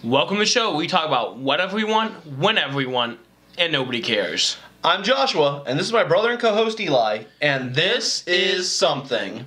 Welcome to the show. We talk about whatever we want, whenever we want, and nobody cares. I'm Joshua, and this is my brother and co-host Eli, and this is Something.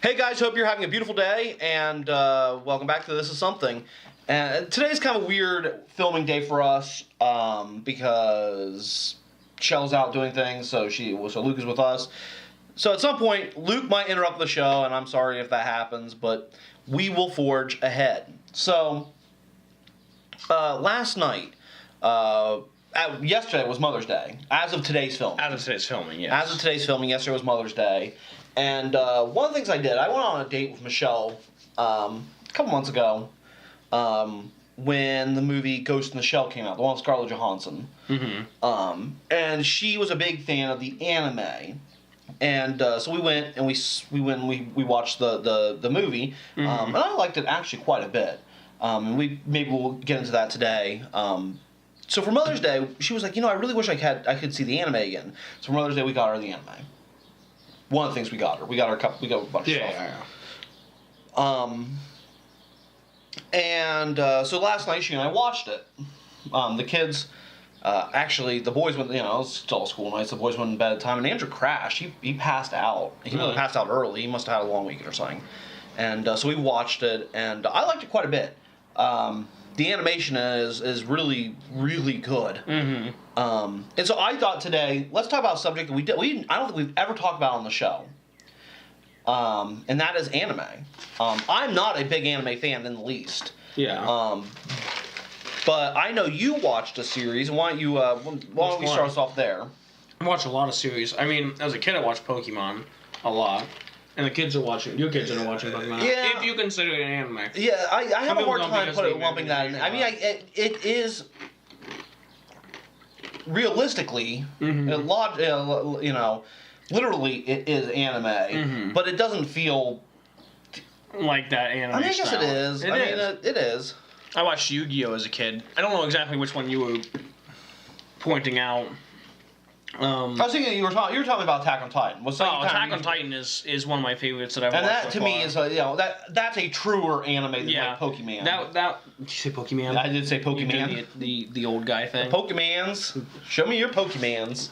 Hey guys, hope you're having a beautiful day, and welcome back to This Is Something. And today's kind of a weird filming day for us, because Shell's out doing things, so Luke is with us. So at some point, Luke might interrupt the show, and I'm sorry if that happens, but we will forge ahead. So, last night, yesterday was Mother's Day, as of today's filming. As of today's filming, yes. As of today's filming, yesterday was Mother's Day. And one of the things I did, I went on a date with Michelle a couple months ago when the movie Ghost in the Shell came out, the one with Scarlett Johansson. Mm-hmm. And she was a big fan of the anime. And so we went and we watched the movie. Mm-hmm. And I liked it actually quite a bit. And maybe we'll get into that today. So for Mother's Day, she was like, I really wish I could see the anime again. So for Mother's Day, we got her the anime. One of the things we got her. We got her a bunch of stuff. Yeah. So last night she and I watched it. The kids, actually, the boys went. It was still school nights. The boys went in bed at time, and Andrew crashed. He passed out. He really passed out early. He must have had a long weekend or something. And so we watched it, and I liked it quite a bit. The animation is really, really good. Mm-hmm. And so I thought today, let's talk about a subject that I don't think we've ever talked about on the show. And that is anime. I'm not a big anime fan in the least. Yeah. But I know you watched a series. Why don't we start us off there? I watched a lot of series. I mean, as a kid, I watched Pokemon a lot. And your kids are watching Pokemon. Yeah. If you consider it an anime. Yeah, I have a hard time lumping that in. I mean, it is realistically, literally it is anime, but it doesn't feel like that anime. I mean, I guess style. it is. It is. I watched Yu-Gi-Oh! As a kid. I don't know exactly which one you were pointing out. I was thinking you were talking about Attack on Titan. Attack on Titan is one of my favorites that I've watched. And that so to far. me is that's a truer anime than like Pokemon. Did you say Pokemon? I did say Pokemon. The old guy thing. The Pokemans. Show me your Pokemans.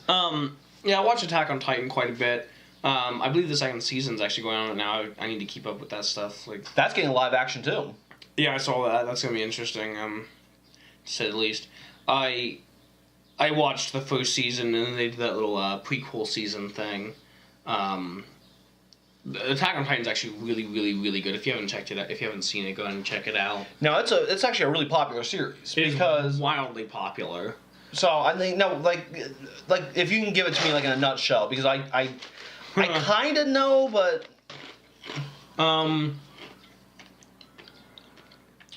Yeah, I watched Attack on Titan quite a bit. I believe the second season's actually going on now. I need to keep up with that stuff. That's getting live action too. Yeah, I saw that. That's gonna be interesting. To say the least. I watched the first season, and then they did that little prequel season thing. Attack on Titan's actually really, really, really good. If you haven't checked it out, if you haven't seen it, go ahead and check it out. No, it's actually a really popular series because wildly popular. So I think like if you can give it to me like in a nutshell, because I kind of know, but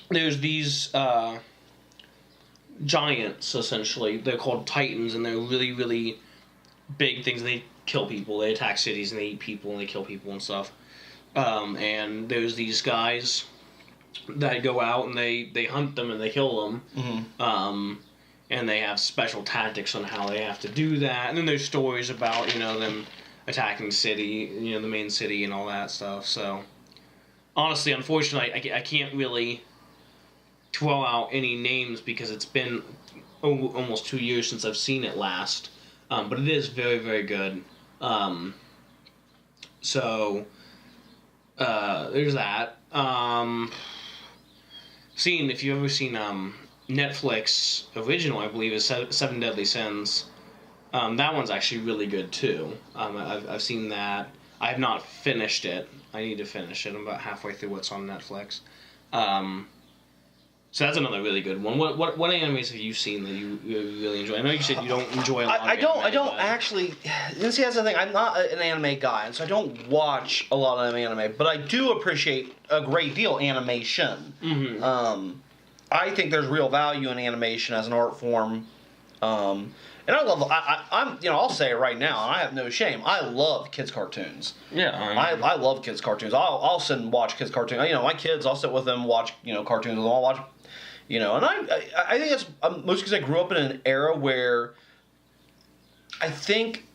there's these giants, essentially. They're called Titans, and they're really, really big things. They kill people. They attack cities, and they eat people, and they kill people and stuff. And there's these guys that go out, and they hunt them, and they kill them. Mm-hmm. And they have special tactics on how they have to do that. And then there's stories about, them attacking city, the main city and all that stuff. So, honestly, unfortunately, I can't really throw out any names because it's been almost 2 years since I've seen it last. But it is very, very good. There's that. If you've ever seen Netflix original, I believe, is Seven Deadly Sins. That one's actually really good too. I've seen that. I have not finished it. I need to finish it. I'm about halfway through what's on Netflix. So that's another really good one. What animes have you seen that you really enjoy? I know you said you don't enjoy a lot of anime. I don't actually. See, that's the thing. I'm not an anime guy, and so I don't watch a lot of anime. But I do appreciate a great deal animation. Mm-hmm. I think there's real value in animation as an art form. And I love. I'm. I'll say it right now, and I have no shame. I love kids cartoons. Yeah. I love kids cartoons. I'll sit and watch kids cartoons. My kids. I'll sit with them, watch cartoons with them. I'll watch. And I think it's mostly because I grew up in an era where I think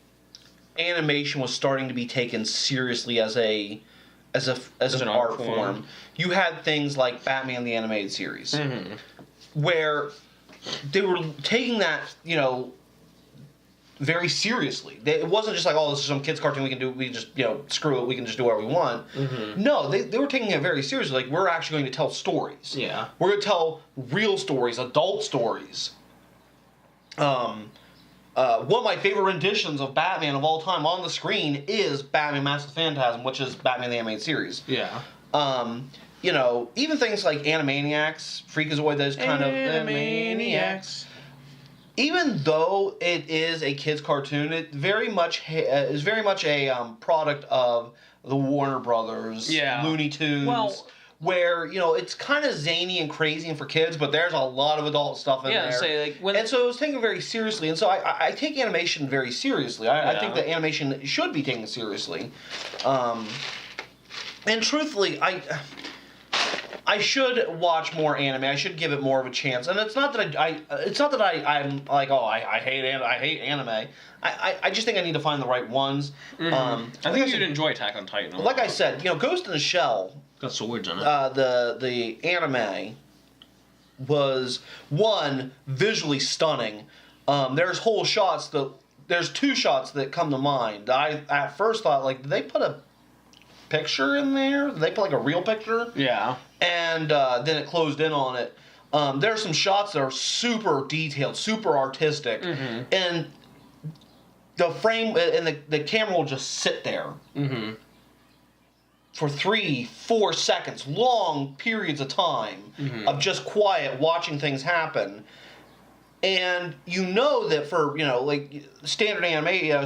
animation was starting to be taken seriously as an art form. You had things like Batman the Animated Series, where they were taking that, very seriously. It wasn't just like, oh, this is some kids cartoon we can do. We just, screw it. We can just do whatever we want. No, they were taking it very seriously. Like, we're actually going to tell stories. Yeah. We're going to tell real stories, adult stories. One of my favorite renditions of Batman of all time on the screen is Batman Mask of the Phantasm, which is Batman the Animated Series. Yeah. Even things like Animaniacs, Freakazoid, those kind of Animaniacs. Even though it is a kids' cartoon, it very much is very much a product of the Warner Brothers, Looney Tunes, where it's kind of zany and crazy and for kids, but there's a lot of adult stuff in there. And so it was taken very seriously, and so I take animation very seriously. I think that animation should be taken seriously, and truthfully, I should watch more anime. I should give it more of a chance. And it's not that I'm like, oh, I hate anime. I just think I need to find the right ones. I think you'd enjoy Attack on Titan. Like I said, Ghost in the Shell. Got swords on it. The anime was visually stunning. There's whole shots there's two shots that come to mind. I at first thought, like, did they put a picture in there? Did they put like a real picture? Yeah. And then it closed in on it. There are some shots that are super detailed, super artistic, and the frame and the camera will just sit there for 3-4 seconds, long periods of time of just quiet, watching things happen. And that for like standard anime,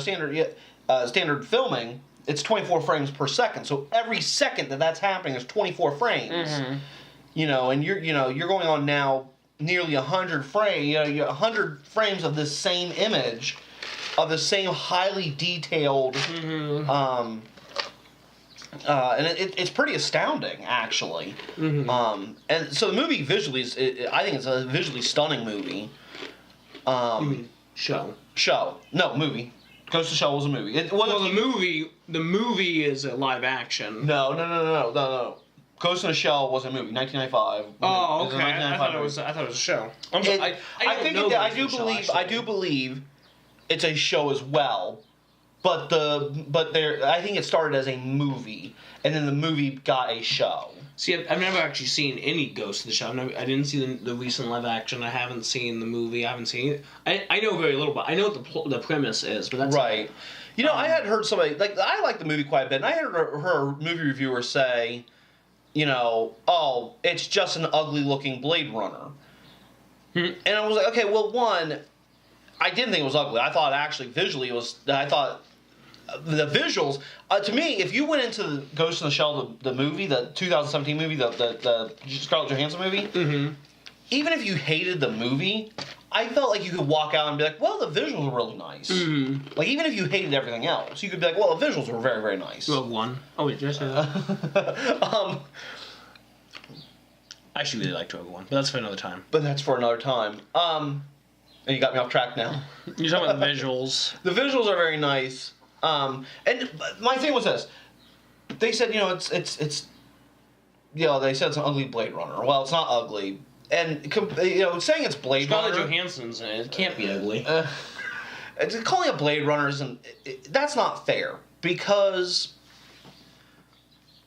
standard filming, it's 24 frames per second. So every second that's happening is 24 frames. And you're going on now nearly 100 frames. 100 frames of this same image, of the same highly detailed. And it's pretty astounding, actually. And so the movie visually I think it's a visually stunning movie. You mean show? Show. No, movie. Ghost of the Shell was a movie. The movie is a live action. No. Ghost in the Shell was a movie, 1995. Oh, okay. I thought it was a show. I do believe it's a show as well, but I think it started as a movie, and then the movie got a show. See, I've never actually seen any Ghost of the Shell. I didn't see the recent live action. I haven't seen the movie. I haven't seen it. I know very little, but I know what the premise is. But that's right. I had heard somebody I like the movie quite a bit, and I heard a movie reviewer say, oh, it's just an ugly-looking Blade Runner. And I was like, okay, well, one, I didn't think it was ugly. I thought actually visually it was. I thought the visuals, to me, if you went into the Ghost in the Shell, the movie, the 2017 movie, the Scarlett Johansson movie, even if you hated the movie, I felt like you could walk out and be like, well, the visuals were really nice. Like, even if you hated everything else, you could be like, well, the visuals were very, very nice. Rogue One. Oh, wait, just I actually really liked Rogue One, but that's for another time. And you got me off track now. You're talking about the visuals. The visuals are very nice. And my thing was this. They said, it's they said it's an ugly Blade Runner. Well, it's not ugly. And, saying it's Blade Runner... Scarlett Johansson's in it. It can't be ugly. Calling it Blade Runner that's not fair. Because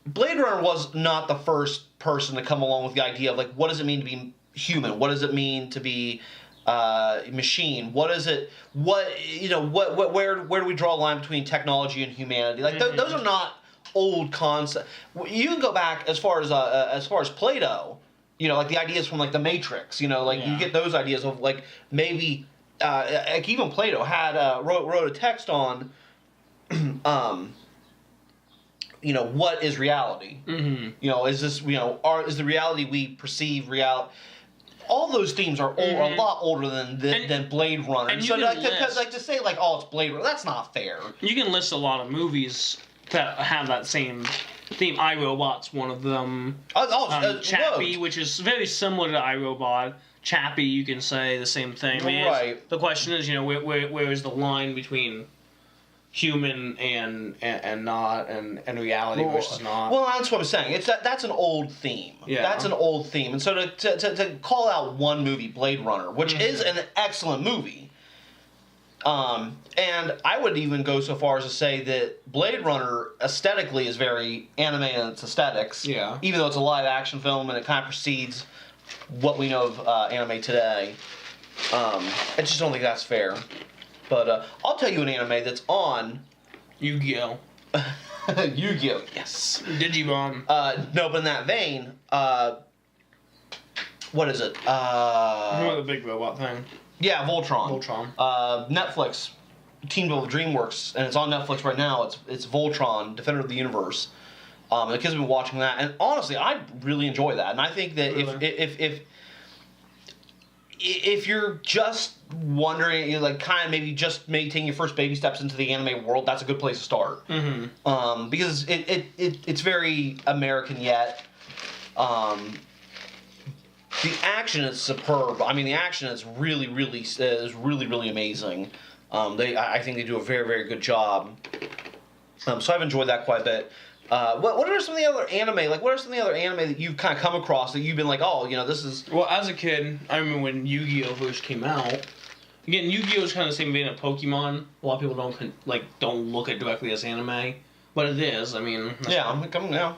Blade Runner was not the first person to come along with the idea of, like, what does it mean to be human? What does it mean to be... machine? What is it? Where do we draw a line between technology and humanity? Like those are not old concepts. You can go back as far as Plato. Like the ideas from like the Matrix. You get those ideas of like maybe like even Plato had wrote a text on what is reality? Is this is the reality we perceive reality? all those themes are a lot older than Blade Runner. And so you can to say like, oh, it's Blade Runner, that's not fair. You can list a lot of movies that have that same theme. iRobot's one of them. Chappie, which is very similar to iRobot. Chappie, you can say the same thing. I mean, right. The question is, where is the line between human and not, and reality versus not? Well, that's what I'm saying. That's an old theme. Yeah. That's an old theme. And so to call out one movie, Blade Runner, which is an excellent movie, and I would even go so far as to say that Blade Runner aesthetically is very anime in its aesthetics. Yeah. Even though it's a live action film and it kind of precedes what we know of anime today. I just don't think that's fair. But I'll tell you an anime that's on Yu-Gi-Oh! Yu-Gi-Oh! Yes. Digimon. No, but in that vein, what is it? The big robot thing. Yeah, Voltron. Netflix teamed up with DreamWorks, and it's on Netflix right now. It's Voltron, Defender of the Universe. The kids have been watching that, and honestly, I really enjoy that. And I think that if you're just wondering, kind of maybe taking your first baby steps into the anime world, that's a good place to start. Because it's very American yet. The action is superb. I mean, the action is really amazing. I think they do a very, very good job. So I've enjoyed that quite a bit. What are some of the other anime? What are some of the other anime that you've kind of come across that you've been like, oh, this is... Well, as a kid, I remember when Yu-Gi-Oh! First came out. Again, Yu-Gi-Oh! Is kind of the same vein of Pokemon. A lot of people don't look at it directly as anime, but it is. I mean... Yeah.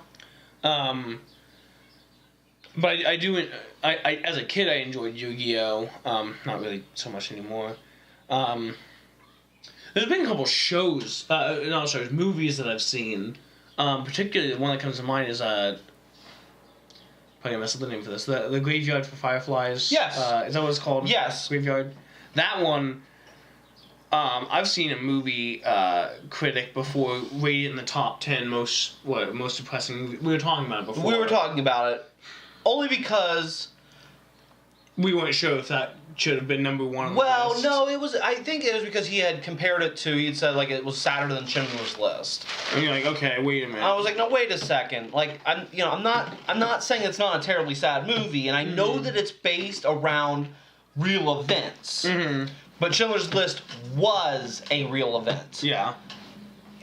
But I do... I as a kid, I enjoyed Yu-Gi-Oh! Not really so much anymore. There's been a couple shows... movies that I've seen... particularly the one that comes to mind is probably gonna mess up the name for this. The Graveyard for Fireflies. Yes. Is that what it's called? Yes. Graveyard. That one. I've seen a movie critic before rate it in the top 10 most depressing. We were talking about it before. We were talking about it only because we weren't sure if that should have been number one on the list. No, it was. I think it was because he had compared it to. He'd said it was sadder than Schindler's List. And you're like, okay, wait a minute. I was like, no, wait a second. I'm not saying it's not a terribly sad movie, and I know that it's based around real events. But Schindler's List was a real event. Yeah.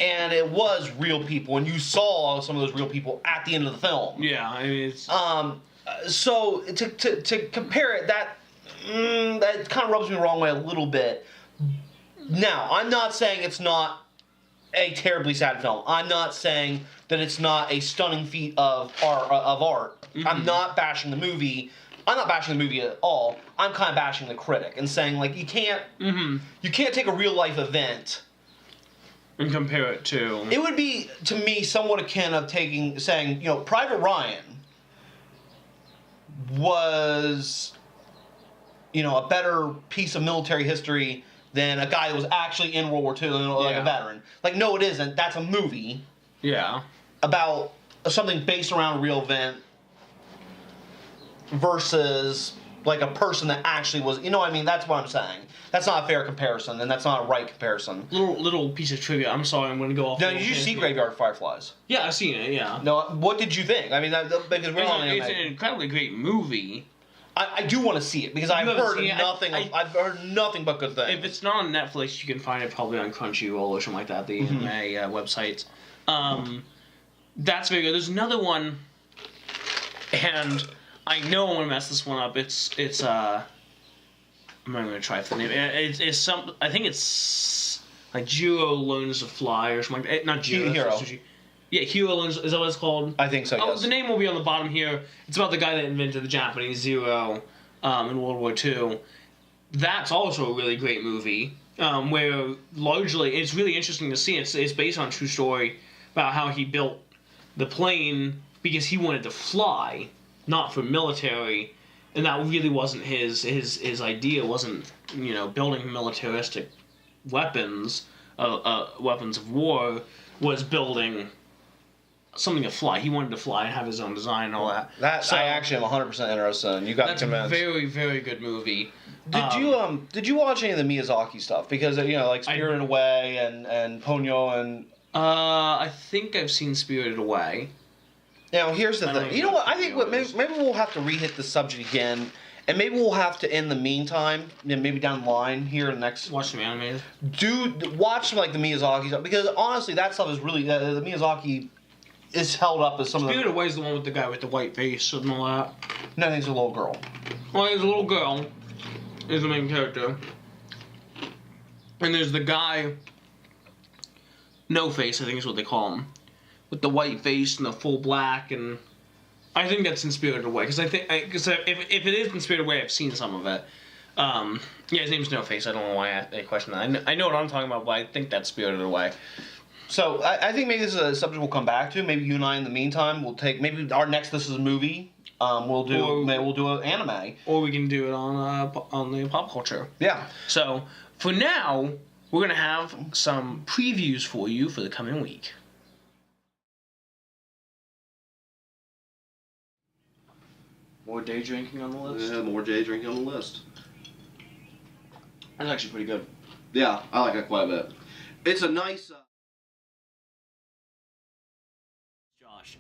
And it was real people, and you saw some of those real people at the end of the film. Yeah, I mean it's. So to compare it, that kind of rubs me the wrong way a little bit. Now, I'm not saying it's not a terribly sad film. I'm not saying that it's not a stunning feat of art. I'm not bashing the movie. I'm not bashing the movie at all. I'm kind of bashing the critic and saying you can't take a real life event and compare it to. It would be to me somewhat akin of saying Private Ryan was a better piece of military history than a guy that was actually in World War II, a veteran. No, it isn't. That's a movie. Yeah. About something based around a real event versus a person that actually was. That's what I'm saying. That's not a fair comparison, and that's not a right comparison. Little piece of trivia. I'm sorry, I'm going to go off. Now, did you see Graveyard Fireflies? Yeah, I've seen it. Yeah. No, what did you think? I mean, because it's an incredibly great movie. I do want to see it because I've heard nothing. I've heard nothing but good things. If it's not on Netflix, you can find it probably on Crunchyroll or something like that. The anime websites. That's very good. There's another one, and I know I'm gonna mess this one up. It's I'm not gonna try for the name. It's some. I think it's Jiro Learns to Fly or something like that. Not Jiro. Hero. Yeah, Hero Learns. Is that what it's called? I think so. Yes. The name will be on the bottom here. It's about the guy that invented the Japanese Zero in World War II. That's also a really great movie. Where largely it's really interesting to see. It's based on a true story about how he built the plane because he wanted to fly, not for military. And that really wasn't his idea. Wasn't building militaristic weapons, weapons of war. Was building something to fly. He wanted to fly and have his own design and all that. That I actually am 100% interested in. You got me convinced. That's a very, very good movie. Did you watch any of the Miyazaki stuff? Because like Spirited Away and Ponyo and. I think I've seen Spirited Away. Now here's the thing. You know what? I think maybe we'll have to re-hit the subject again, and maybe we'll have to, in the meantime, maybe down the line here in the next. Watch some animated. Watch like the Miyazaki stuff, because honestly, that stuff is really the Miyazaki is held up as some of the. Spirited Away is the one with the guy with the white face and all that. No, he's a little girl. Well, there's a little girl. Is the main character. And there's the guy. No face, I think is what they call him, with the white face and the full black, and I think that's in Spirited Away, because if it is in Spirited Away, I've seen some of it. Yeah, his name's No Face. I don't know why I question that. I know what I'm talking about, but I think that's Spirited Away. So I think maybe this is a subject we'll come back to. Maybe you and I, in the meantime, will take maybe our next This Is a Movie. We'll do an anime, or we can do it on the pop culture. Yeah. So for now, we're gonna have some previews for you for the coming week. More day drinking on the list? Yeah, more day drinking on the list. That's actually pretty good. Yeah, I like it quite a bit. It's a nice... Josh,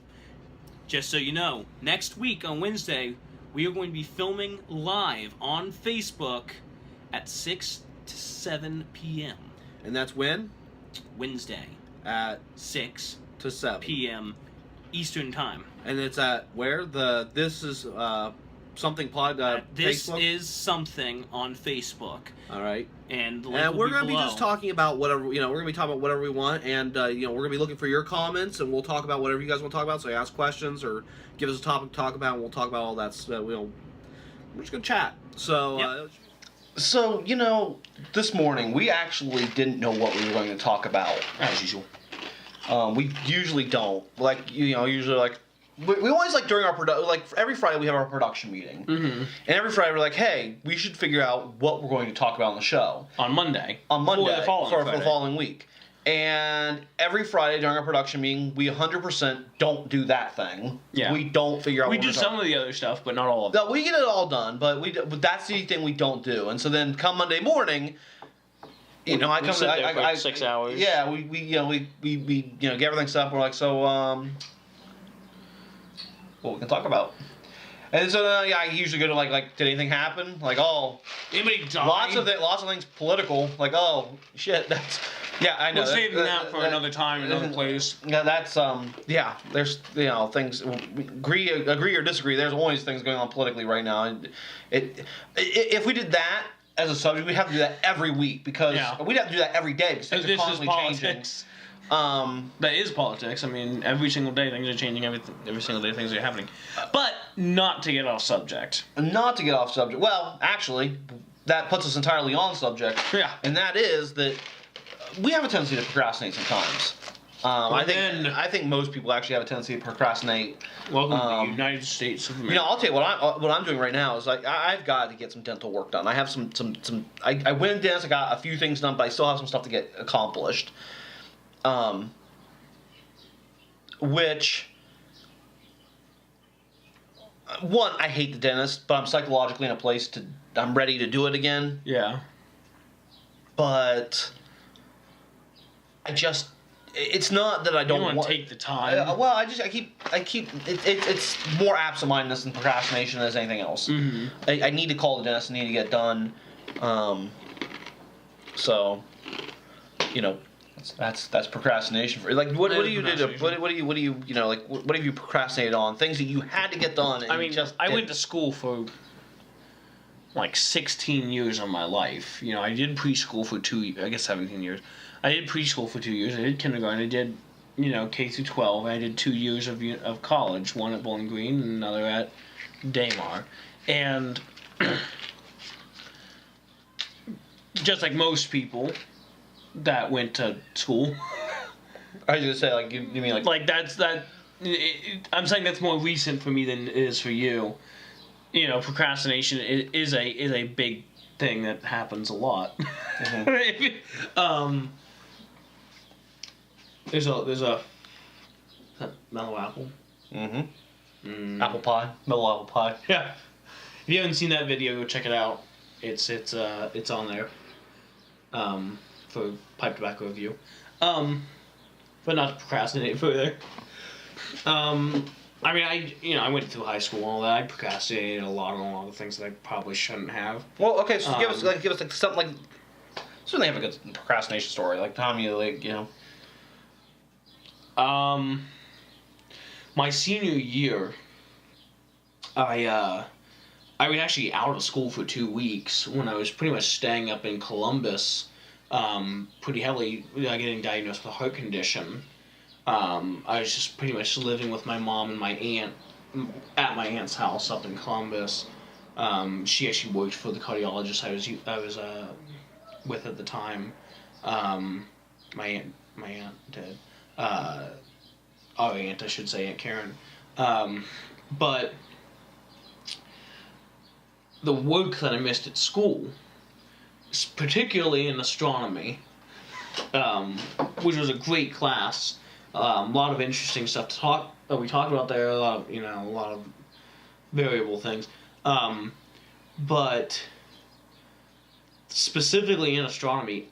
just so you know, next week on Wednesday, we are going to be filming live on Facebook at 6 to 7 p.m. And that's when? Wednesday. At 6 to 7 p.m. Eastern Time. And it's at where? This is something pod. This Facebook? is something on Facebook. All right. And we're going to be just talking about whatever, we're going to be talking about whatever we want, and we're going to be looking for your comments, and we'll talk about whatever you guys want to talk about. So ask questions or give us a topic to talk about, and we'll talk about all that stuff. We're just going to chat. So Yep. So, this morning we actually didn't know what we were going to talk about. as usual. We usually don't. Usually we always during our every Friday we have our production meeting. Mm-hmm. And every Friday we're like, hey, we should figure out what we're going to talk about on the show. On Monday. For the Friday. following week. And every Friday during our production meeting, we 100% don't do that thing. Yeah. We don't figure out We what do we're some of the other stuff, but not all of it. No, we get it all done, but that's the thing we don't do. And so then come Monday morning, I come sit there for 6 hours. Yeah, we get everything set up. We're like, so what we can talk about. And so I usually go to like did anything happen? Like, oh, anybody died? Lots of things political. Like, oh shit, that's I know. We'll save that for another time, another place. Yeah, that's there's things agree or disagree. There's always things going on politically right now. If we did that as a subject, we'd have to do that every week because we'd have to do that every day because things are constantly changing. That is politics. I mean, every single day things are changing. Every single day things are happening. But not to get off subject. Well, actually, that puts us entirely on subject. Yeah. And that is that we have a tendency to procrastinate sometimes. I think most people actually have a tendency to procrastinate. Welcome to the United States of America. I'll tell you what I'm doing right now is I've got to get some dental work done. I have some I went to dentist. I got a few things done, but I still have some stuff to get accomplished. Which, one, I hate the dentist, but I'm psychologically in a place I'm ready to do it again. Yeah. But it's not that I don't want to take the time. Well, it's more absent-mindedness and procrastination than anything else. Mm-hmm. I need to call the dentist. I need to get done. So, that's procrastination for what do you do? What do you what have you procrastinated on? Things that you had to get done. And I went to school for 16 years of my life. I did preschool for 17 years. I did preschool for 2 years. I did kindergarten. I did K through 12. I did 2 years of college, one at Bowling Green and another at Daymar, and just like most people that went to school. I was gonna say you mean I'm saying that's more recent for me than it is for you. Procrastination is a big thing that happens a lot. Mm-hmm. There's a Is that mellow apple? Mm-hmm. Apple pie. Mellow apple pie. Yeah. If you haven't seen that video, go check it out. It's on there. For pipe tobacco review. But not to procrastinate further. I mean, I went through high school and all that. I procrastinated a lot on a lot of things that I probably shouldn't have. Well, okay, so give us like something like. So they have a good procrastination story, like time you like My senior year, I was actually out of school for 2 weeks when I was pretty much staying up in Columbus, pretty heavily getting diagnosed with a heart condition. I was just pretty much living with my mom and my aunt at my aunt's house up in Columbus. She actually worked for the cardiologist I was with at the time. My aunt did. Our aunt, I should say, Aunt Karen. But the work that I missed at school, particularly in astronomy, which was a great class. A lot of interesting stuff we talked about there. A lot of variable things. But specifically in astronomy,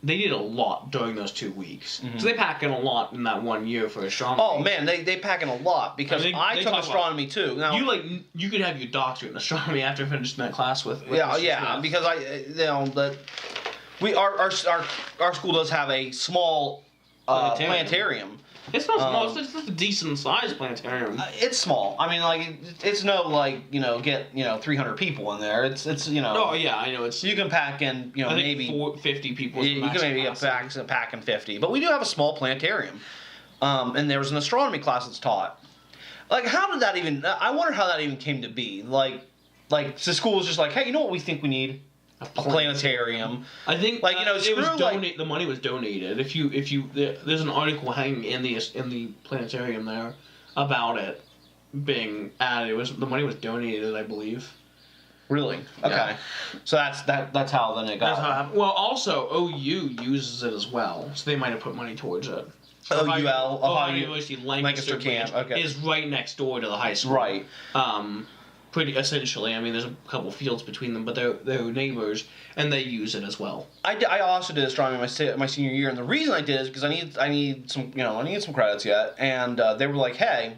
they did a lot during those 2 weeks. Mm-hmm. So they pack in a lot in that 1 year for astronomy. Oh man, they pack in a lot because I took astronomy too. Now you could have your doctorate in astronomy after finishing that class with yeah, because our school does have a small planetarium. It's not small. It's just a decent sized planetarium. It's small. I mean, it's no get 300 people in there. It's Oh yeah, I know. It's you can pack in maybe 50 people. You can maybe pack in 50, but we do have a small planetarium, and there was an astronomy class that's taught. Like, how did that even? I wonder how that even came to be. Like the school was just like, hey, you know what we think we need? A planetarium. I think it was the money was donated. There's an article hanging in the planetarium there about it being added. The money was donated, I believe. Really? Okay. Yeah. So that's how then it got. Well, also OU uses it as well, so they might have put money towards it. Ohio University Lancaster camp is right next door to the high school. Right. Pretty essentially, I mean, there's a couple fields between them, but they're neighbors, and they use it as well. I also did astronomy my senior year, and the reason I did is because I need some credits yet, and they were like, hey,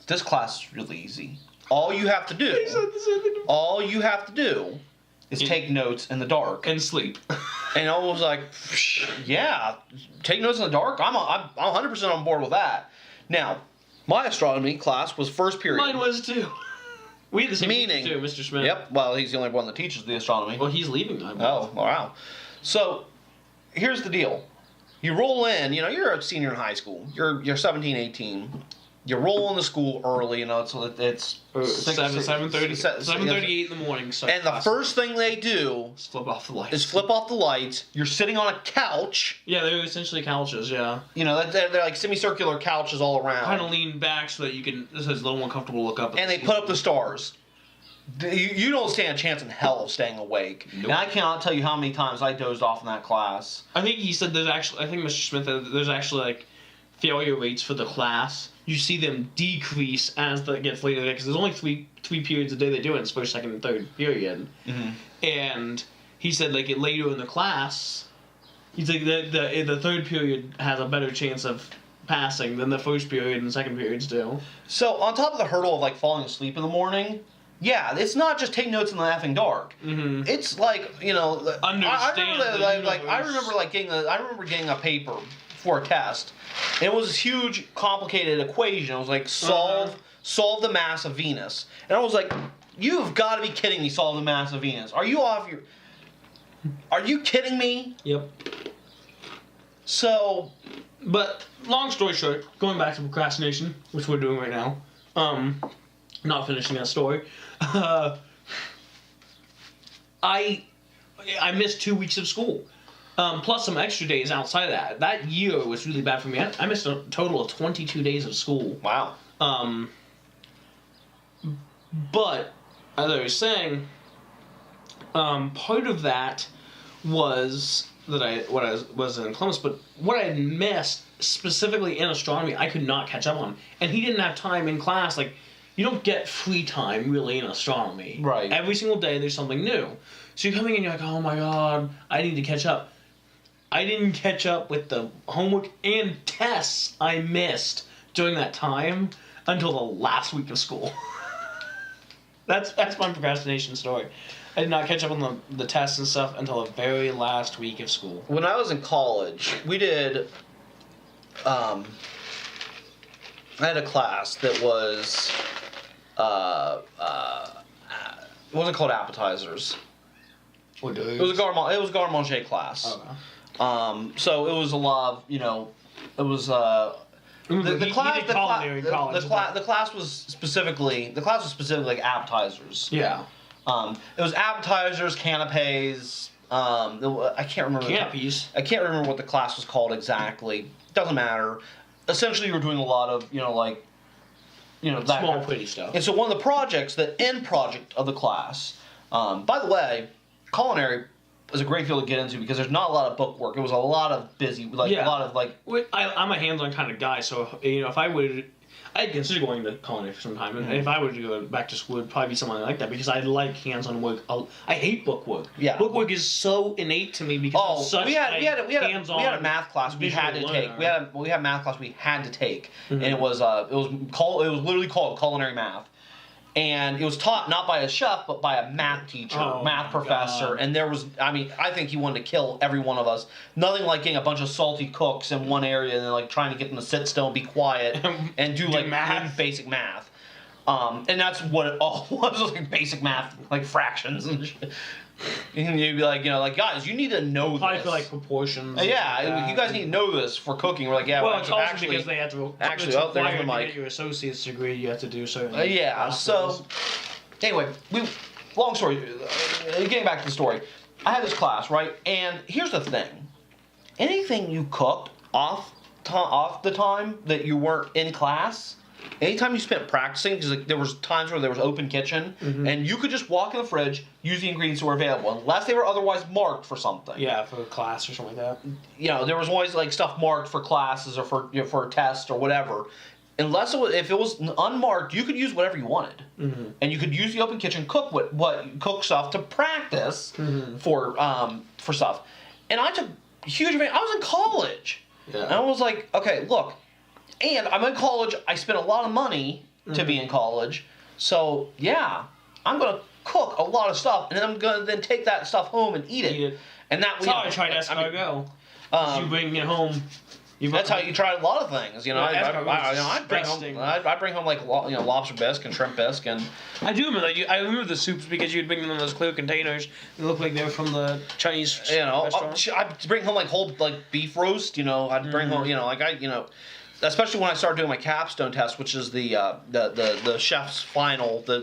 this class is really easy. All you have to do is take notes in the dark and sleep. And I was like, yeah, take notes in the dark. I'm 100% on board with that. Now, my astronomy class was first period. Mine was too. We had the same teacher too, Mr. Smith. Yep. Well, he's the only one that teaches the astronomy. Well, he's leaving now. Oh, wow. So, here's the deal. You roll in, you're a senior in high school. You're 17, 18. You roll into school early, so it's 7:38 in the morning. So and the first thing they do is flip off the lights. You're sitting on a couch. Yeah, they're essentially couches. Yeah. They're like semicircular couches all around. Kind of lean back so that so it's a little more comfortable to look up. And they put up the stars. You don't stand a chance in hell of staying awake. Nope. And I cannot tell you how many times I dozed off in that class. I think he said I think Mr. Smith said there's actually failure rates for the class. You see them decrease as it gets later because there's only three periods a day they do it. It's first, second, and third period. Mm-hmm. And he said later in the class, he's like the third period has a better chance of passing than the first period and second periods do. So on top of the hurdle of falling asleep in the morning, yeah, it's not just take notes in the effing dark. Mm-hmm. It's understand. I remember getting a paper for a test. And it was this huge, complicated equation. It was like solve the mass of Venus, and I was like, "You've got to be kidding me! Solve the mass of Venus? Are you kidding me?" Yep. So, but long story short, going back to procrastination, which we're doing right now, not finishing that story. I missed 2 weeks of school. Plus some extra days outside of that. That year was really bad for me. I missed a total of 22 days of school. Wow. But, as I was saying, part of that was what I was in Columbus, but what I had missed specifically in astronomy, I could not catch up on. And he didn't have time in class. Like, you don't get free time really in astronomy. Right. Every single day there's something new. So you're coming in, you're like, oh my god, I need to catch up. I didn't catch up with the homework and tests I missed during that time until the last week of school. That's my procrastination story. I did not catch up on the tests and stuff until the very last week of school. When I was in college, we did. I had a class that was. It wasn't called appetizers. What It was a garde manger class. Okay. So it was a lot of it was the class was specifically like appetizers. Yeah. It was appetizers, canapes. I can't remember. Canapes. I can't remember what the class was called exactly. Doesn't matter. Essentially, you were doing a lot of that Small, pretty stuff. And so one of the projects, the end project of the class. By the way, culinary is a great field to get into because there's not a lot of book work. It was a lot of busy, a lot of I'm a hands-on kind of guy, so if I would, I'd consider going to culinary for some time. And if I were to go back to school, it'd probably be something like that because I like hands-on work. I hate book work. Yeah. Book work is so innate to me because it's such hands-on. We had a math class we had to take. We had a math class we had to take, and it was literally called culinary math. And it was taught not by a chef, but by a math teacher, math professor. God. And there was, I think he wanted to kill every one of us. Nothing like getting a bunch of salty cooks in one area and then like trying to get them to sit still and be quiet and do like math. Basic math. And that's what it all was, like basic math, like fractions and shit. And you'd be like, guys, you need to know Probably this. for like proportions. Yeah, you guys need to know this for cooking. We're like, yeah, well, it's also actually, because they have to. Actually, oh, there's the to mic. get your associate's degree, you have to do certain. Yeah. So, anyway, long story. Getting back to the story, I had this class, right? And here's the thing: anything you cooked off the time that you weren't in class. Anytime you spent practicing, because there was times where there was open kitchen, and you could just walk in the fridge, use the ingredients that were available, unless they were otherwise marked for something. Yeah, for a class or something like that. There was always like stuff marked for classes or for a test or whatever. If it was unmarked, you could use whatever you wanted, and you could use the open kitchen, cook stuff to practice for stuff. And I took huge advantage. I was in college, and I was like, okay, look. And I'm in college. I spent a lot of money to be in college. So, yeah, I'm going to cook a lot of stuff. And then I'm going to then take that stuff home and eat it. And that's how I tried escargot. You bring it home. That's how you try a lot of things. I bring home like lobster bisque and shrimp bisque. And I do remember that. I remember the soups because you'd bring them in those clear containers. They looked like they were from the Chinese restaurant. I'd bring home like whole beef roast. I'd bring home especially when I started doing my capstone test, which is the chef's final to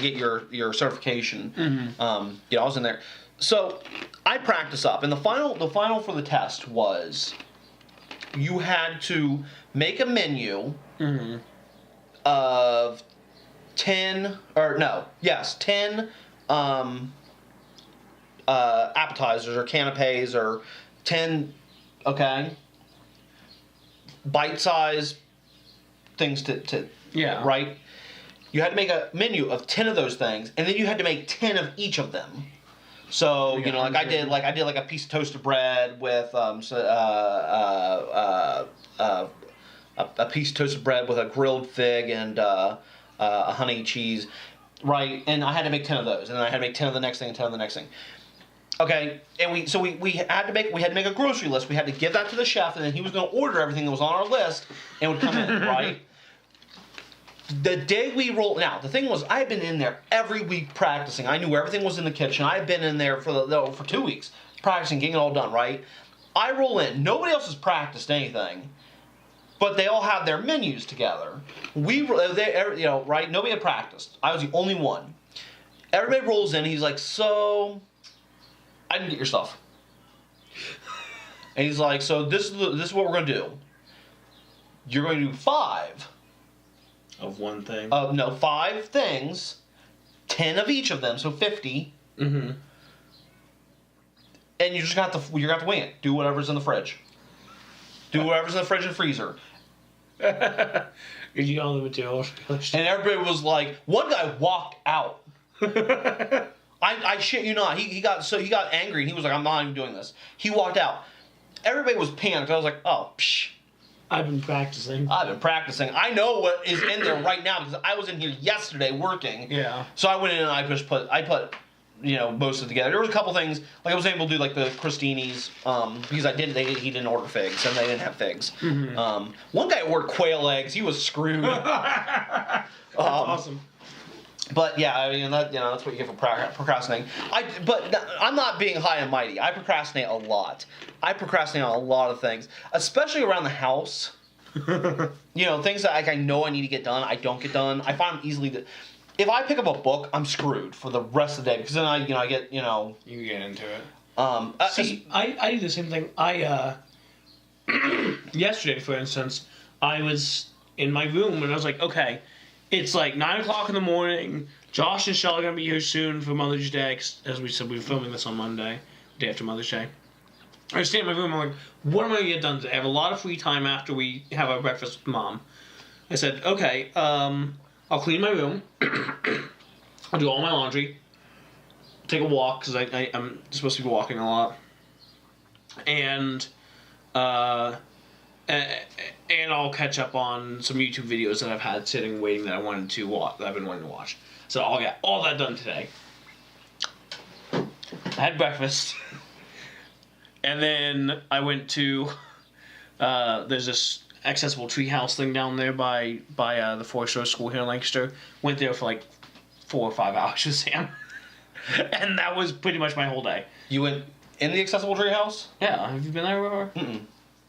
get your certification. I was in there, so I practice up, and the final for the test was you had to make a menu of 10 appetizers or canapes or 10 bite-sized things to right. You had to make a menu of 10 of those things, and then you had to make 10 of each of them. So I did a piece of toasted bread with a piece of toasted bread with a grilled fig and a honey cheese, right? And I had to make 10 of those, and then I had to make 10 of the next thing and 10 of the next thing. Okay, and we had to make a grocery list. We had to give that to the chef, and then he was going to order everything that was on our list and would come in, right? The day we rolled, now the thing was, I had been in there every week practicing. I knew everything was in the kitchen. I had been in there for 2 weeks practicing, getting it all done, right? I roll in. Nobody else has practiced anything, but they all have their menus together. Right? Nobody had practiced. I was the only one. Everybody rolls in. He's like, so. I didn't get your stuff. And he's like, so this is what we're going to do. You're going to do 5. Of one thing? 5 things. 10 of each of them, so 50. and you're gonna have to wing it. Do whatever's in the fridge. Do whatever's in the fridge and freezer. You all the materials. And everybody was like, one guy walked out. I shit you not. He got angry. And he was like, I'm not even doing this. He walked out. Everybody was panicked. I was like, oh, psh. I've been practicing. I know what is in there right now because I was in here yesterday working. Yeah. So I went in and I put most of it together. There was a couple things like I was able to do like the crostinis because he didn't order figs and they didn't have figs. Mm-hmm. One guy ordered quail eggs. He was screwed. That's awesome. But yeah, I mean that's what you get for procrastinating. But I'm not being high and mighty. I procrastinate a lot. I procrastinate on a lot of things, especially around the house. Things that I know I need to get done, I don't get done. I find them easily to. If I pick up a book, I'm screwed for the rest of the day because then I get You get into it. I do the same thing. Yesterday, for instance, I was in my room and I was like, okay, it's like 9 o'clock in the morning. Josh and Shell are gonna be here soon for Mother's Day. As we said, we were filming this on Monday, day after Mother's Day. I stay in my room. I'm like, what am I gonna get done today? I have a lot of free time after we have our breakfast with Mom. I said, okay, I'll clean my room. I'll do all my laundry. Take a walk because I'm supposed to be walking a lot. And I'll catch up on some YouTube videos that I've had sitting waiting that I wanted to watch. That I've been wanting to watch. So I'll get all that done today. I had breakfast, and then I went to. There's this accessible treehouse thing down there by the Forest Road School here in Lancaster. Went there for like 4 or 5 hours with Sam, and that was pretty much my whole day. You went in the accessible treehouse? Yeah, have you been there before? Mm-mm.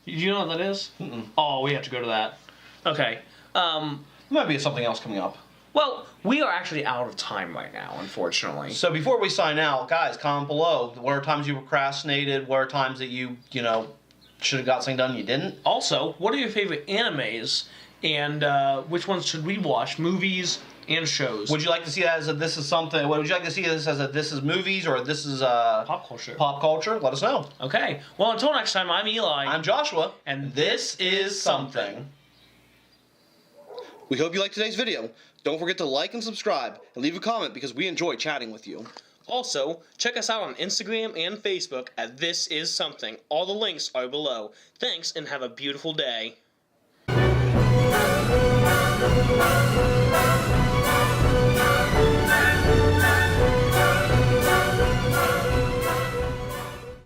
Do you know what that is? Mm-mm. Oh, we have to go to that. Okay. There might be something else coming up. Well, we are actually out of time right now, unfortunately. So before we sign out, guys, comment below. What are times you procrastinated? What are times that you should have got something done and you didn't? Also, what are your favorite animes, and which ones should we watch? Movies and shows. Would you like to see that as a this is something? Would you like to see this as a this is movies or this is pop culture? Pop culture. Let us know. Okay. Well, until next time, I'm Eli. I'm Joshua, and this is something. We hope you liked today's video. Don't forget to like and subscribe and leave a comment because we enjoy chatting with you. Also, check us out on Instagram and Facebook at This Is Something. All the links are below. Thanks and have a beautiful day.